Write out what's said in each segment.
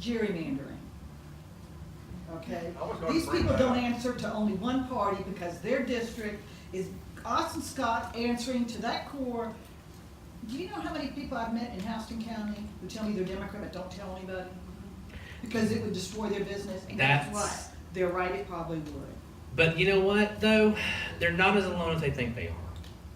gerrymandering. Okay? I was gonna These bring people that don't up. answer to only one party because their district is Austin Scott answering to that core. Do you know how many people I've met in Houston County who tell me they're Democrat but don't tell anybody? Because it would destroy their business, and that's That's- right. They're right, it probably would. But you know what, though? They're not as alone as they think they are.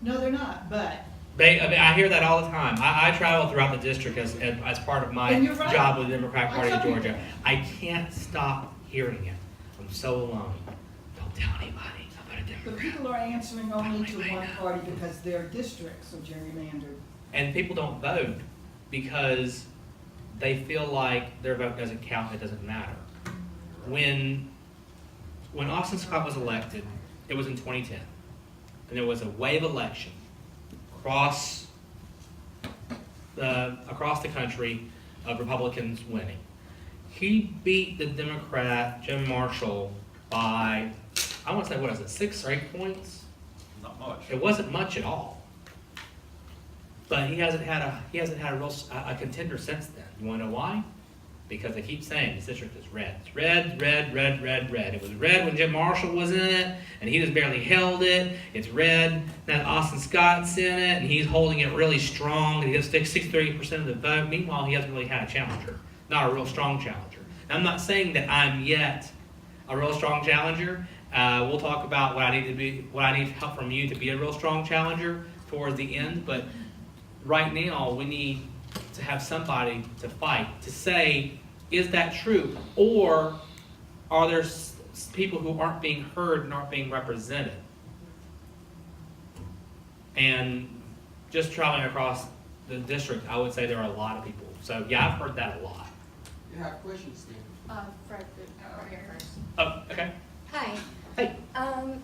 No, they're not, but I hear that all the time. I travel throughout the district as part of my And you're right. job with the Democratic Party of tell you Georgia. that. I can't stop hearing it. I'm so alone. Don't tell anybody about a the Democrat. people are answering only to one party because their districts are gerrymandered. And people don't vote because they feel like their vote doesn't count, it doesn't matter. When Austin Scott was elected, it was in 2010, and there was a wave election across the country of Republicans winning. He beat the Democrat Jim Marshall by, I want to say, what is it, 6 or 8 points? Not much. It wasn't much at all. But he hasn't had a contender since then. You want to know why? Because they keep saying this district is red. It's red, red, red, red, red. It was red when Jim Marshall was in it, and he just barely held it. It's red now Austin Scott's in it, and he's holding it really strong. He gets 63% of the vote. Meanwhile, he hasn't really had a challenger, not a real strong challenger. Now, I'm not saying that I'm yet a real strong challenger. We'll talk about what I need help from you to be a real strong challenger towards the end. But right now, we need to have somebody to fight, to say, is that true? Or are there people who aren't being heard and aren't being represented? And just traveling across the district, I would say there are a lot of people. So yeah, I've heard that a lot. You have questions, Steve? Fred, right here first. Oh, okay. Hi. Hey.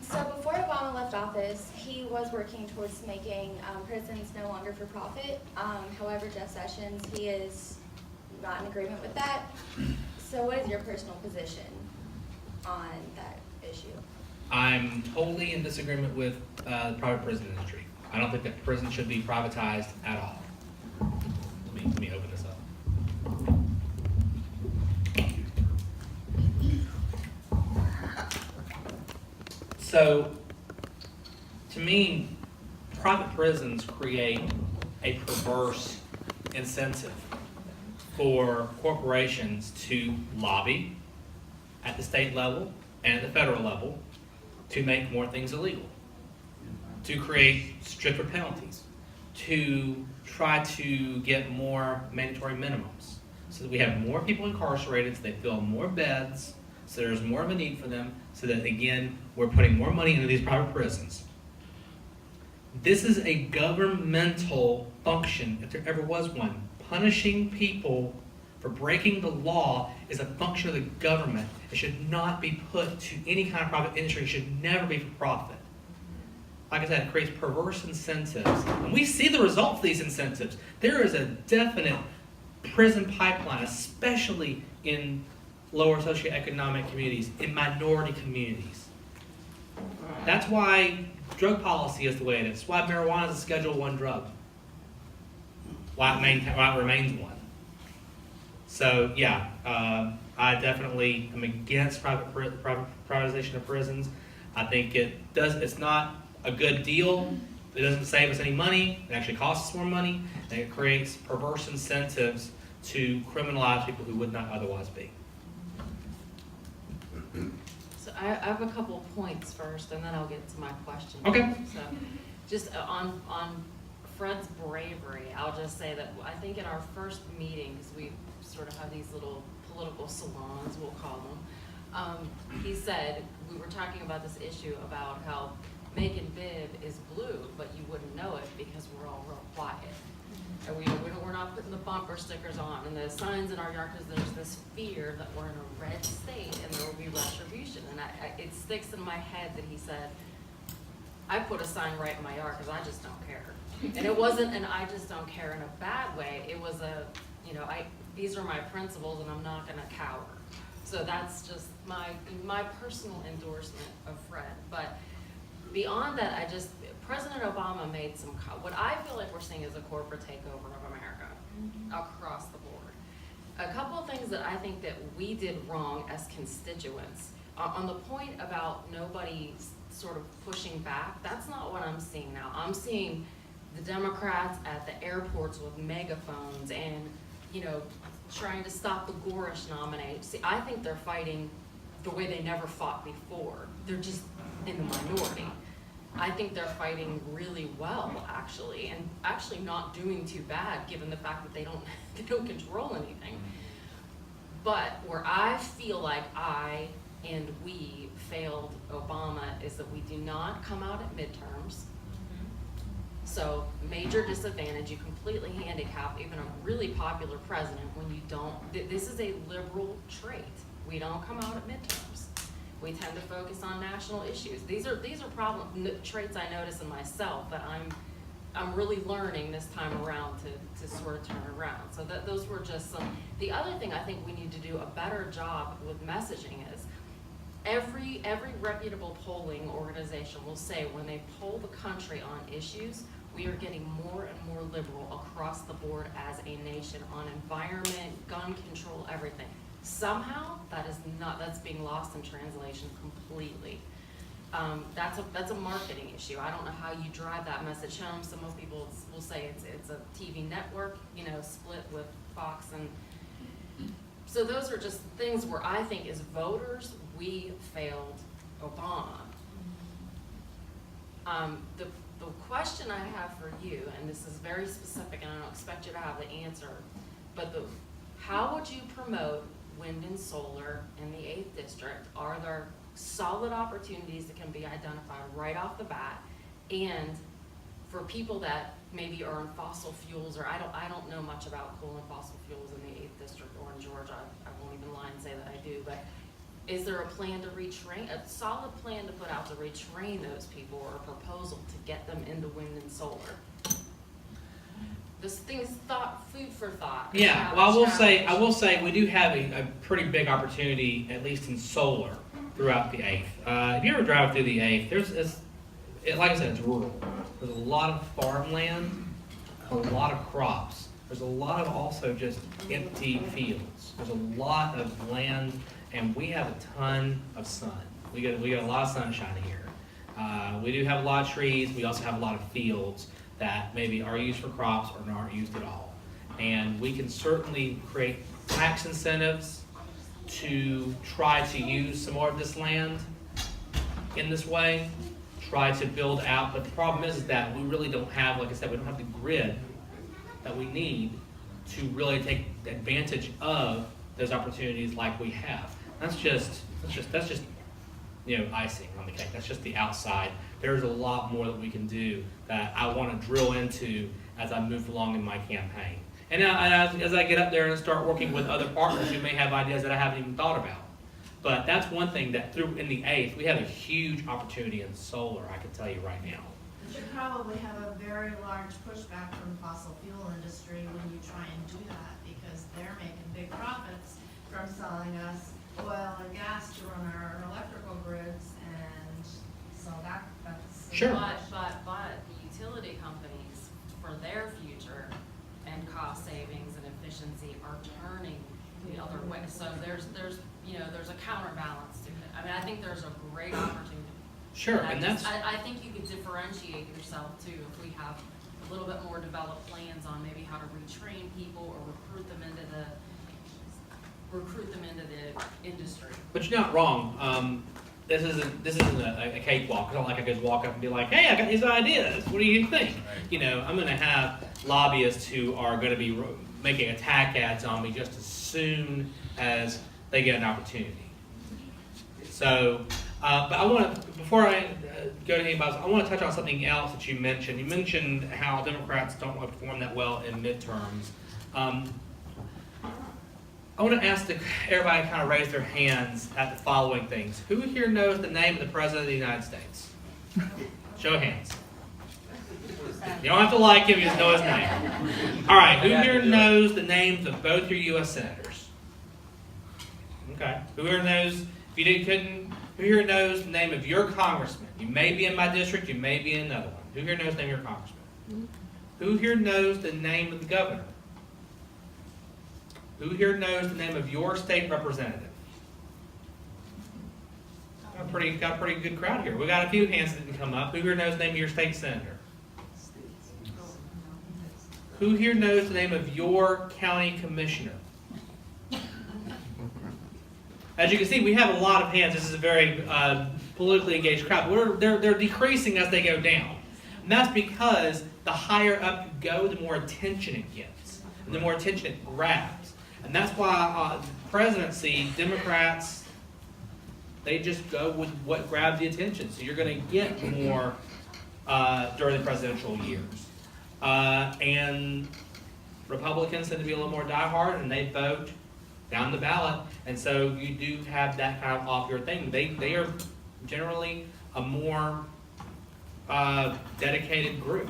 So before Obama left office, he was working towards making prisons no longer for profit. However, Jeff Sessions, he is not in agreement with that. So what is your personal position on that issue? I'm totally in disagreement with the private prison industry. I don't think that prison should be privatized at all. Let me open this up. So, to me, private prisons create a perverse incentive for corporations to lobby at the state level and at the federal level to make more things illegal, to create stricter penalties, to try to get more mandatory minimums, so that we have more people incarcerated, so they fill more beds, so there's more of a need for them, so that, again, we're putting more money into these private prisons. This is a governmental function, if there ever was one. Punishing people for breaking the law is a function of the government. It should not be put to any kind of private industry. It should never be for profit. Like I said, it creates perverse incentives. And we see the results of these incentives. There is a definite prison pipeline, especially in lower socioeconomic communities, in minority communities. That's why drug policy is the way it is. That's why marijuana is a Schedule I drug. Why it remains one. So yeah, I definitely am against privatization of prisons. I think it's not a good deal. It doesn't save us any money. It actually costs us more money, and it creates perverse incentives to criminalize people who would not otherwise be. So I have a couple of points first, and then I'll get to my question. Okay. So, just on Fred's bravery, I'll just say that I think in our first meeting, because we sort of have these little political salons, we'll call them, he said, we were talking about this issue about how Macon Bib is blue, but you wouldn't know it because we're all real quiet. And we're not putting the bumper stickers on and the signs in our yard because there's this fear that we're in a red state and there will be retribution. And it sticks in my head that he said, I put a sign right in my yard because I just don't care. And it wasn't an I just don't care in a bad way. It was these are my principles and I'm not gonna cower. So that's just my personal endorsement of Fred. But beyond that, President Obama made what I feel like we're seeing is a corporate takeover of America across the board. A couple of things that I think that we did wrong as constituents. On the point about nobody sort of pushing back, that's not what I'm seeing now. I'm seeing the Democrats at the airports with megaphones and, trying to stop the Gorish nominate. See, I think they're fighting the way they never fought before. They're just in the minority. I think they're fighting really well, actually, and actually not doing too bad, given the fact that they don't control anything. But where I feel like I and we failed Obama is that we do not come out at midterms. So major disadvantage, you completely handicap even a really popular president when you don't, this is a liberal trait. We don't come out at midterms. We tend to focus on national issues. These are traits I notice in myself that I'm really learning this time around to sort of turn around. So those were just some. The other thing I think we need to do a better job with messaging is every reputable polling organization will say when they poll the country on issues, we are getting more and more liberal across the board as a nation on environment, gun control, everything. Somehow that's being lost in translation completely. That's a marketing issue. I don't know how you drive that message home. So most people will say it's a TV network, split with Fox, and so those are just things where I think as voters we failed Obama. The question I have for you, and this is very specific, and I don't expect you to have the answer, but how would you promote wind and solar in the 8th district? Are there solid opportunities that can be identified right off the bat? And for people that maybe are in fossil fuels, or I don't know much about coal and fossil fuels in the 8th district or in Georgia. I won't even lie and say that I do, but is there a plan to retrain, a solid plan to put out to retrain those people, or a proposal to get them into wind and solar? This thing is food for thought. Yeah, well, I will say we do have a pretty big opportunity, at least in solar, throughout the 8th. If you ever drive through the 8th, like I said, it's rural. There's a lot of farmland, a lot of crops. There's a lot of also just empty fields. There's a lot of land, and we have a ton of sun. We got a lot of sunshine here. We do have a lot of trees. We also have a lot of fields that maybe are used for crops or aren't used at all. And we can certainly create tax incentives to try to use some more of this land in this way, try to build out. But the problem is that we really don't have, like I said, we don't have the grid that we need to really take advantage of those opportunities like we have. That's just icing on the cake. That's just the outside. There's a lot more that we can do that I want to drill into as I move along in my campaign. And as I get up there and start working with other partners who may have ideas that I haven't even thought about. But that's one thing that in the 8th, we have a huge opportunity in solar, I can tell you right now. You should probably have a very large pushback from the fossil fuel industry when you try and do that, because they're making big profits from selling us oil and gas to run our electrical grids, and so that's Sure. But the utility companies, for their future and cost savings and efficiency, are turning the other way. So there's a counterbalance to it. I mean, I think there's a great opportunity. Sure, And I I think you could differentiate yourself too if we have a little bit more developed plans on maybe how to retrain people or recruit them into the industry. But you're not wrong. This isn't a cakewalk. It's not like I could walk up and be like, hey, I got these ideas. What do you think? I'm going to have lobbyists who are going to be making attack ads on me just as soon as they get an opportunity. So, but I want to, before I go to anybody else, I want to touch on something else that you mentioned. You mentioned how Democrats don't perform that well in midterms. I want to ask everybody to kind of raise their hands at the following things. Who here knows the name of the President of the United States? Show of hands. You don't have to like him, you just know his name. All right, who here knows the names of both your U.S. senators? Okay. Who here knows, who here knows the name of your congressman? You may be in my district, you may be in another one. Who here knows the name of your congressman? Who here knows the name of the governor? Who here knows the name of your state representative? Got a pretty good crowd here. We got a few hands that didn't come up. Who here knows the name of your state senator? Who here knows the name of your county commissioner? As you can see, we have a lot of hands. This is a very politically engaged crowd. They're decreasing as they go down. And that's because the higher up you go, the more attention it gets. And the more attention it grabs. And that's why presidency, Democrats, they just go with what grabs the attention. So you're going to get more during the presidential years. And Republicans tend to be a little more diehard, and they vote down the ballot. And so you do have that kind of off your thing. They are generally a more dedicated group.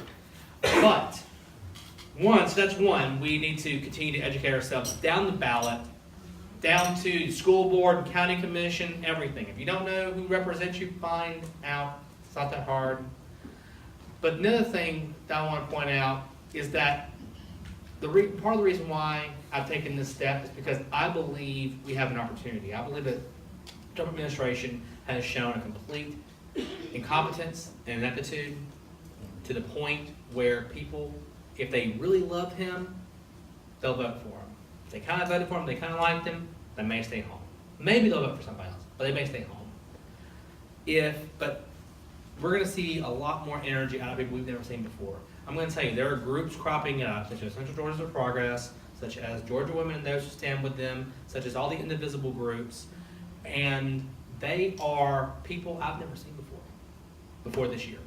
But that's one, we need to continue to educate ourselves down the ballot, down to school board, county commission, everything. If you don't know who represents you, find out. It's not that hard. But another thing that I want to point out is that part of the reason why I've taken this step is because I believe we have an opportunity. I believe that the Trump administration has shown a complete incompetence and ineptitude to the point where people, if they really love him, they'll vote for him. If they kind of voted for him, they kind of liked him, they may stay home. Maybe they'll vote for somebody else, but they may stay home. But we're going to see a lot more energy out of people we've never seen before. I'm going to tell you, there are groups cropping up, such as Central Georgians for Progress, such as Georgia Women and Those Who Stand With Them, such as all the indivisible groups, and they are people I've never seen before this year.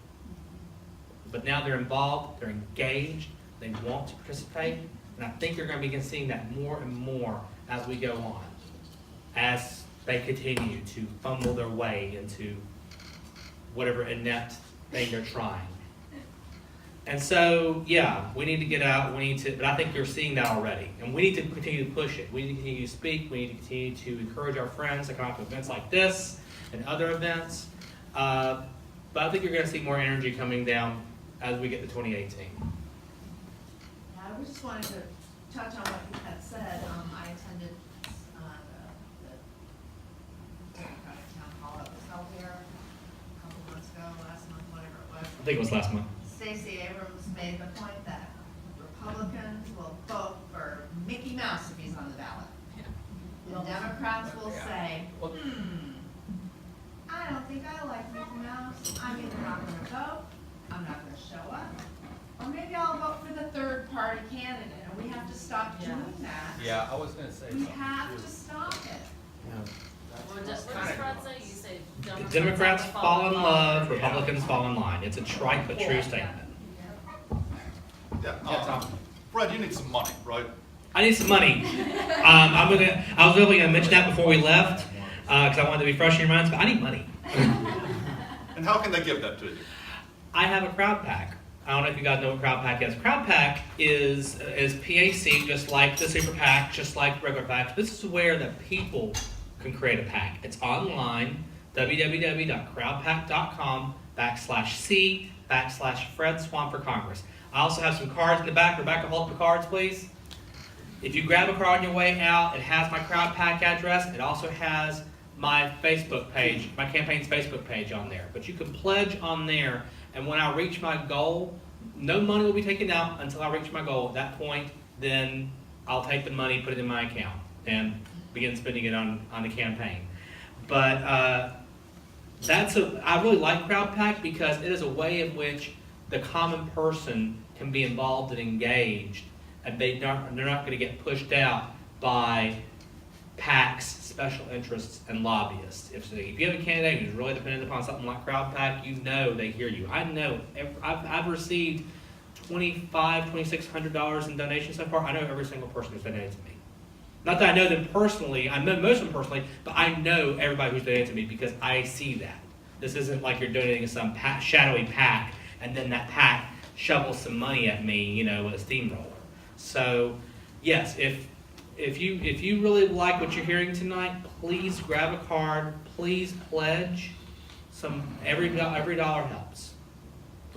But now they're involved, they're engaged, they want to participate, and I think you're going to begin seeing that more and more as we go on, as they continue to fumble their way into whatever inept thing they're trying. And so, yeah, we need to get out, but I think you're seeing that already. And we need to continue to push it. We need to continue to speak. We need to continue to encourage our friends to come out to events like this and other events. But I think you're going to see more energy coming down as we get to 2018. I just wanted to touch on what you had said. I attended the Democratic town hall that was held here a couple months ago, last month, whatever it was. I think it was last month. Stacey Abrams made the point that Republicans will vote for Mickey Mouse if he's on the ballot. The Democrats will say, I don't think I like Mickey Mouse. I'm either not going to vote, I'm not going to show up, or maybe I'll vote for the third party candidate. And we have to stop doing that. Yeah, I was going to say We something. have too. to stop it. What does Fred say? You say Democrats fall in love, Republicans fall in line. It's a trite but true statement. Yeah, Tom. Fred, you need some money, right? I need some money. I was really going to mention that before we left because I wanted to be fresh in your minds, but I need money. And how can they give that to you? I have a crowd pack. I don't know if you guys know what crowd pack is. Crowd pack is PAC, just like the super PAC, just like regular PAC. This is where the people can create a PAC. It's online, www.crowdpack.com/C/Fred Swann for Congress. I also have some cards in the back. Rebecca, hold up the cards, please. If you grab a card on your way out, it has my crowd pack address. It also has my Facebook page, my campaign's Facebook page on there. But you can pledge on there, and when I reach my goal, no money will be taken out until I reach my goal. At that point, then I'll take the money, put it in my account, and begin spending it on the campaign. But I really like Crowd Pack because it is a way in which the common person can be involved and engaged, and they're not going to get pushed out by PACs, special interests, and lobbyists. If you have a candidate who's really dependent upon something like Crowd Pack, you know they hear you. I know. I've received $2,600 in donations so far. I know every single person who's donated to me. Not that I know them personally. I know most of them personally, but I know everybody who's donated to me because I see that. This isn't like you're donating to some shadowy PAC, and then that PAC shovels some money at me, with a steamroller. So, yes, if you really like what you're hearing tonight, please grab a card. Please pledge. Every dollar helps.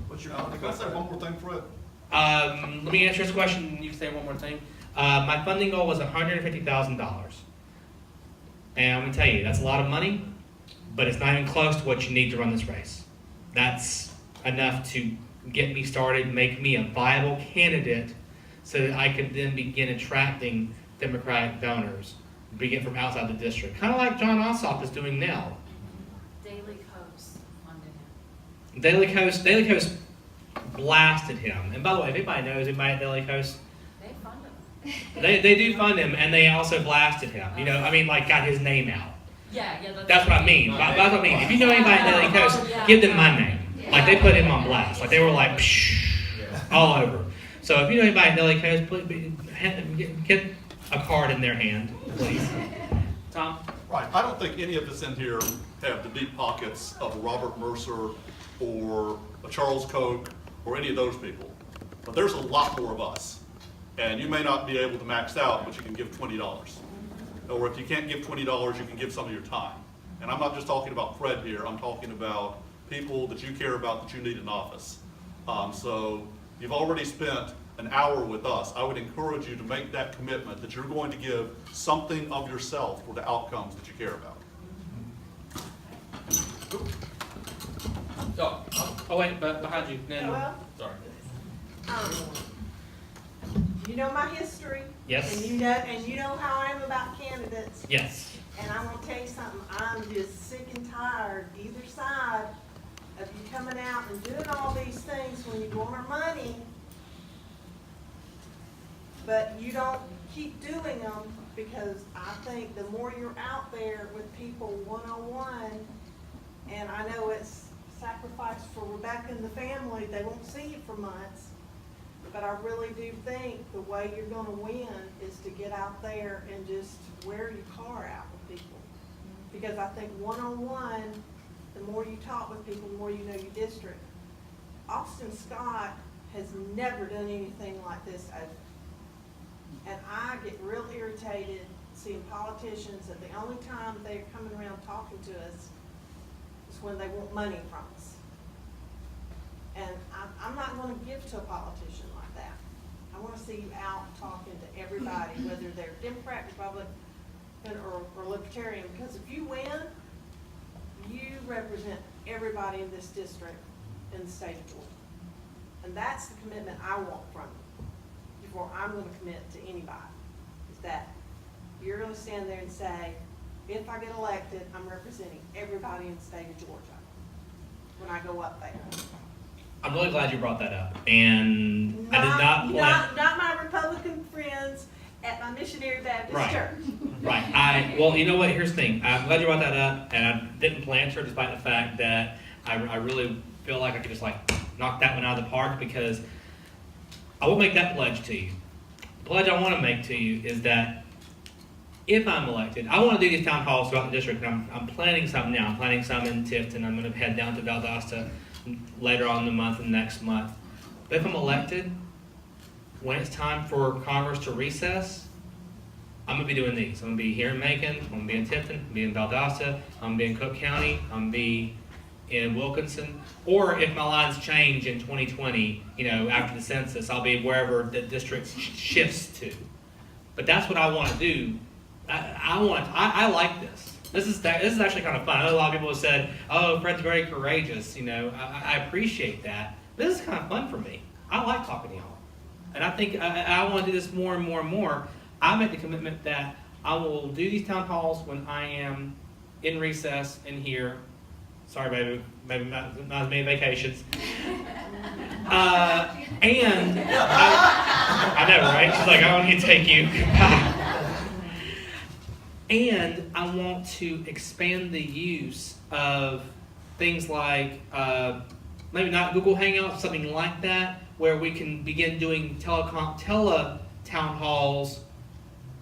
What's your? Can I say one more thing, Fred? Let me answer this question. You can say one more thing. My funding goal was $150,000. And I'm gonna tell you, that's a lot of money, but it's not even close to what you need to run this race. That's enough to get me started, make me a viable candidate, so that I could then begin attracting Democratic donors, begin from outside the district. Kind of like John Ossoff is doing now. Daily Coast funded him. Daily Coast blasted him. And by the way, if anybody knows anybody at Daily Coast, They fund him. they do fund him, and they also blasted him. You know, I mean, like got his name out. Yeah, That's what I mean. That's what I mean. If you know anybody at Daily Coast, give them my name. Like they put him on blast. Like they were like, psh, all over. So if you know anybody at Daily Coast, please get a card in their hand, please. Tom? Right, I don't think any of us in here have the deep pockets of a Robert Mercer or a Charles Koch or any of those people. But there's a lot more of us. And you may not be able to max out, but you can give $20. Or if you can't give $20, you can give some of your time. And I'm not just talking about Fred here, I'm talking about people that you care about that you need in office. So you've already spent an hour with us. I would encourage you to make that commitment that you're going to give something of yourself for the outcomes that you care about. Oh wait, but behind you. Well, Sorry. you know my history. Yes. And you know how I am about candidates. Yes. And I'm gonna tell you something, I'm just sick and tired, either side, of you coming out and doing all these things when you want our money, but you don't keep doing them, because I think the more you're out there with people one-on-one, and I know it's sacrifice for Rebecca and the family, they won't see you for months, but I really do think the way you're gonna win is to get out there and just wear your car out with people. Because I think one-on-one, the more you talk with people, the more you know your district. Austin Scott has never done anything like this. And I get real irritated seeing politicians that the only time they're coming around talking to us is when they want money from us. And I'm not gonna give to a politician like that. I wanna see you out talking to everybody, whether they're Democrat, Republican, or Libertarian, because if you win, you represent everybody in this district in the state of Georgia. And that's the commitment I want from you before I'm gonna commit to anybody, is that you're gonna stand there and say, if I get elected, I'm representing everybody in the state of Georgia when I go up there. I'm really glad you brought that up. And I did not plan. Not my Republican friends at my Missionary Baptist Right. Church. Right. Well, you know what? Here's the thing. I'm glad you brought that up, and I didn't plan to, despite the fact that I really feel like I could just like knock that one out of the park, because I will make that pledge to you. The pledge I want to make to you is that if I'm elected, I want to do these town halls throughout the district, and I'm planning some now. I'm planning some in Tifton. I'm going to head down to Valdosta later on in the month and next month. But if I'm elected, when it's time for Congress to recess, I'm going to be doing these. I'm going to be here in Macon, I'm going to be in Tifton, I'm going to be in Valdosta, I'm going to be in Cook County, I'm going to be in Wilkinson. Or if my lines change in 2020, after the census, I'll be wherever the district shifts to. But that's what I want to do. I like this. This is actually kind of fun. I know a lot of people have said, "Oh, Fred's very courageous." I appreciate that. But this is kind of fun for me. I like talking to y'all, and I think I want to do this more and more and more. I make the commitment that I will do these town halls when I am in recess in here. Sorry, baby, maybe not as many vacations. And I know, right? She's like, "I want to take you." And I want to expand the use of things like, maybe not Google Hangouts, something like that, where we can begin doing tele town halls,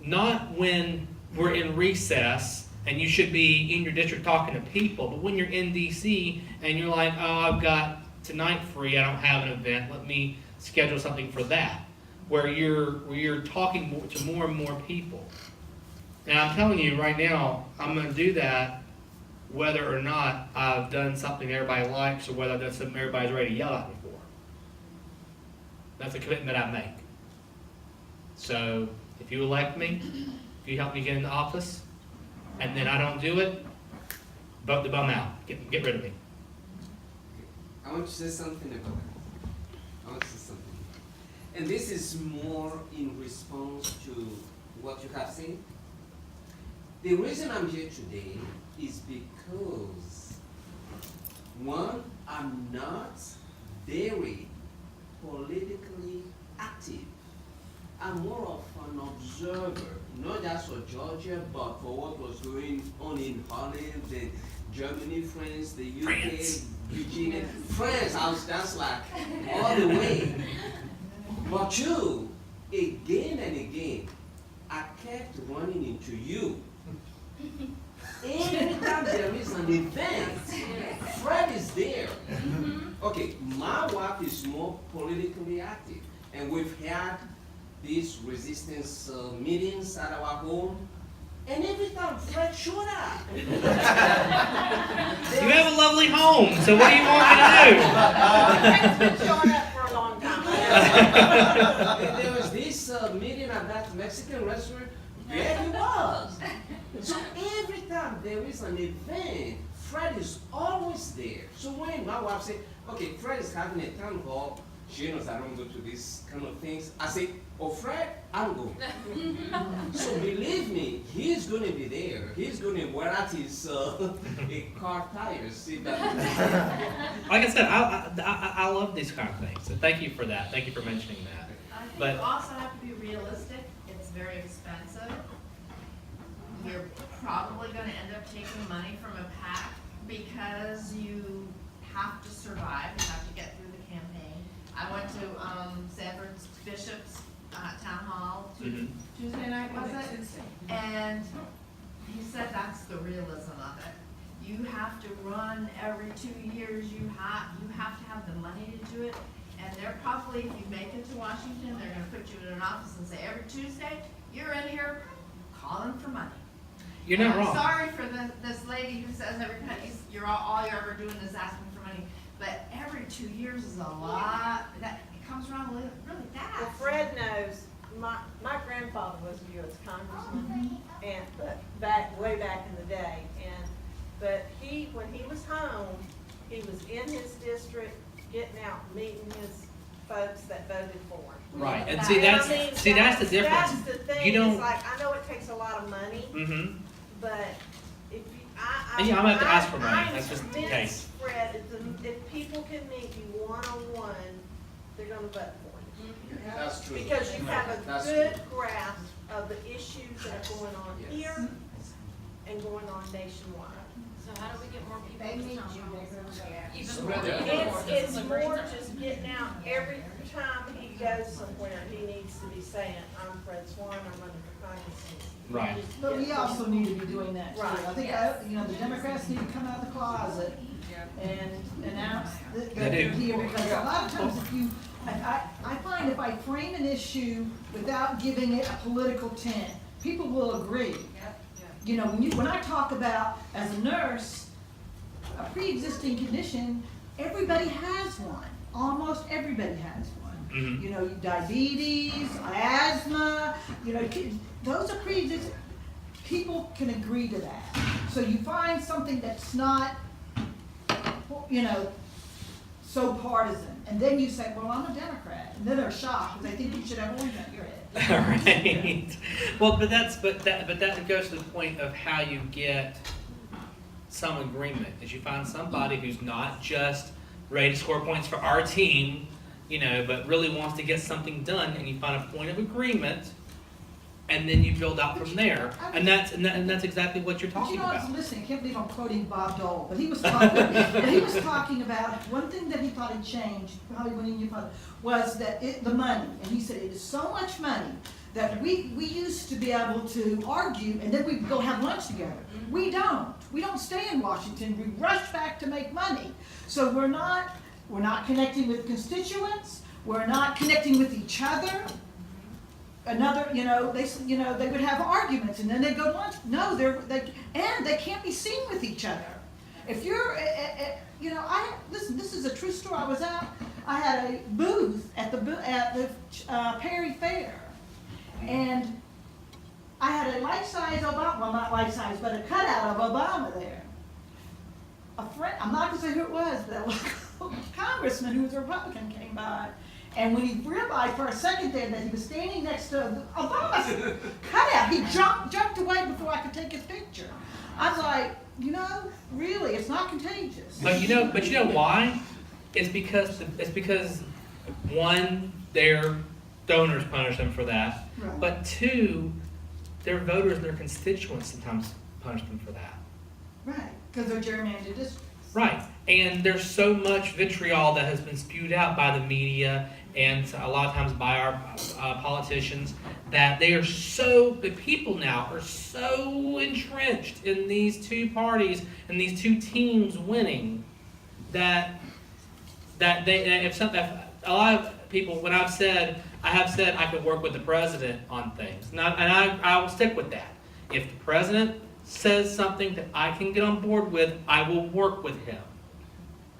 not when we're in recess and you should be in your district talking to people, but when you're in DC and you're like, "Oh, I've got tonight free, I don't have an event, let me schedule something for that," where you're talking to more and more people. Now, I'm telling you right now, I'm going to do that whether or not I've done something everybody likes or whether I've done something everybody's ready to yell at me for. That's a commitment I make. So if you elect me, if you help me get into office, and then I don't do it, vote the bum out. Get rid of me. I want to say something about that. I want to say something. And this is more in response to what you have said. The reason I'm here today is because, one, I'm not very politically active. I'm more of an observer, not just for Georgia, but for what was going on in Holland, the Germany, France, the UK, France. Virginia, France. I was just like all the way. But you, again and again, I kept running into you. Every time there is an event, Fred is there. Okay, my wife is more politically active, and we've had these resistance meetings at our home, and every time Fred showed up. You have a lovely home, so what do you want me to do? Fred's been showing up for a long time. And there was this meeting at that Mexican restaurant. There he was. So every time there is an event, Fred is always there. So when my wife said, okay, Fred is having a town hall, she knows I don't go to these kind of things. I say, oh, Fred, I'm going. So believe me, he's going to be there. He's going to wear out his car tires. See that? Like I said, I love these kind of things. So thank you for that. Thank you for mentioning that. I think But- you also have to be realistic. It's very expensive. You're probably gonna end up taking money from a PAC because you have to survive, you have to get through the campaign. I went to Sanford Bishop's Town Hall Mhm. Tuesday night, was it? And he said that's the realism of it. You have to run every 2 years, you have to have the money to do it. And they're probably, if you make it to Washington, they're gonna put you in an office and say, every Tuesday, you're in here calling for money. You're not And I'm wrong. sorry for this lady who says every time all you're ever doing is asking for money, but every 2 years is a lot, that, it comes around really fast. Well, Fred knows, my grandfather was a U.S. congressman, and, way back in the day, but when he was home, he was in his district, getting out, meeting his folks that voted for him. Right, and I see mean, that's the difference. That's the thing, You don't. it's like, I know it takes a lot of money, Mm-hmm. but if you, And yeah, I'm gonna have to ask for money. I'm That's just the convinced, case. Fred, if people can meet you one-on-one, they're gonna vote for you. That's true. Because you have a That's good true. grasp of the issues that are going on Yes. here and going on nationwide. So how do we get more people They to need town you, halls? they Even So more. yeah. It's more just getting out, every time he goes somewhere, he needs to be saying, I'm Fred Swann, I'm running for Congress. Right. But we also need to be doing that too. Right. I think, the Democrats need to come out of the closet and announce that They they're do. here. Because a lot of times I find if I frame an issue without giving it a political tint, people will agree. You know, when I talk about, as a nurse, a pre-existing condition, everybody has one. Almost everybody has one. Mhm. You know, diabetes, asthma, those are pre-existing. People can agree to that. So you find something that's not, so partisan. And then you say, well, I'm a Democrat. And then they're shocked because they think you should have orange on your head. Right. Well, but that goes to the point of how you get some agreement. Is you find somebody who's not just ready to score points for our team, but really wants to get something done, and you find a point of agreement, and then you build out from there. And that's exactly what you're But talking I was about. listening, I can't believe I'm quoting Bob Dole, but he was talking about, one thing that he thought had changed, probably when he knew father, was that the money. And he said, it is so much money that we used to be able to argue and then we'd go have lunch together. We don't. We don't stay in Washington. We rush back to make money. So we're not connecting with constituents. We're not connecting with each other. They would have arguments and then they'd go to lunch. No, they can't be seen with each other. If you're, listen, this is a true story. I had a booth at the Perry Fair, And I had a life-size Obama, well, not life-size, but a cutout of Obama there. A friend, I'm not gonna say who it was, but a local congressman who was a Republican came by. And when he realized for a second there that he was standing next to Obama's cutout, he jumped away before I could take his picture. I was like, you know, really, it's not contagious. But you know why? It's because one, their donors punish them for that. Right. But two, their voters and their constituents sometimes punish them for that. Right, because they're gerrymandered districts. Right. And there's so much vitriol that has been spewed out by the media and a lot of times by our politicians that the people now are so entrenched in these two parties and these two teams winning that if a lot of people, when I have said I could work with the president on things, and I will stick with that. If the president says something that I can get on board with, I will work with him.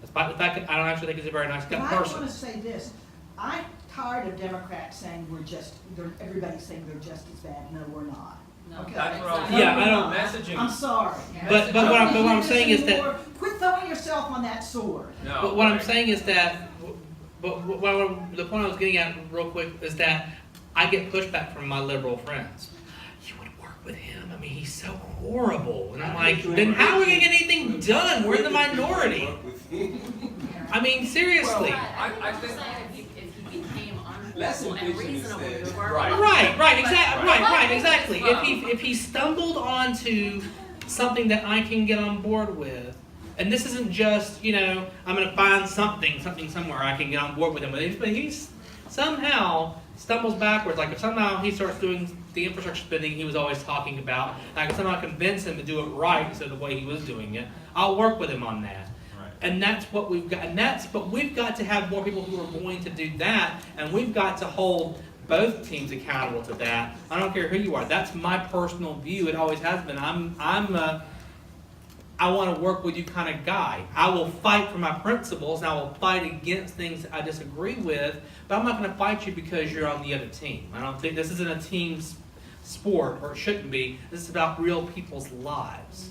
Despite the fact that I don't actually think he's a very nice But person. I want to say this, I'm tired of Democrats saying everybody's saying they're just as bad. No, we're not. No, Okay? That's what I was- No, Yeah, we're I don't- not. messaging. I'm sorry. But what I'm saying is that. Quit throwing yourself on that sword. No, But what I'm right. saying is that, the point I was getting at real quick is that I get pushback from my liberal friends. You would work with him. I mean, he's so horrible. And I'm like, then how are we gonna get anything done? We're in the minority. I mean, seriously. I think- If he became Less unreasonable and impeachment is reasonable there. to work Right. with. Right, exactly. If he stumbled onto something that I can get on board with, and this isn't just, I'm gonna find something somewhere I can get on board with him, but he's somehow stumbles backwards. Like if somehow he starts doing the infrastructure spending he was always talking about, and I can somehow convince him to do it right instead of the way he was doing it, I'll work with him on that. Right. And that's what we've got. But we've got to have more people who are going to do that, and we've got to hold both teams accountable to that. I don't care who you are. That's my personal view. It always has been. I want to work with you kind of guy. I will fight for my principles, and I will fight against things I disagree with, but I'm not going to fight you because you're on the other team. I don't think this isn't a team sport, or it shouldn't be. This is about real people's lives.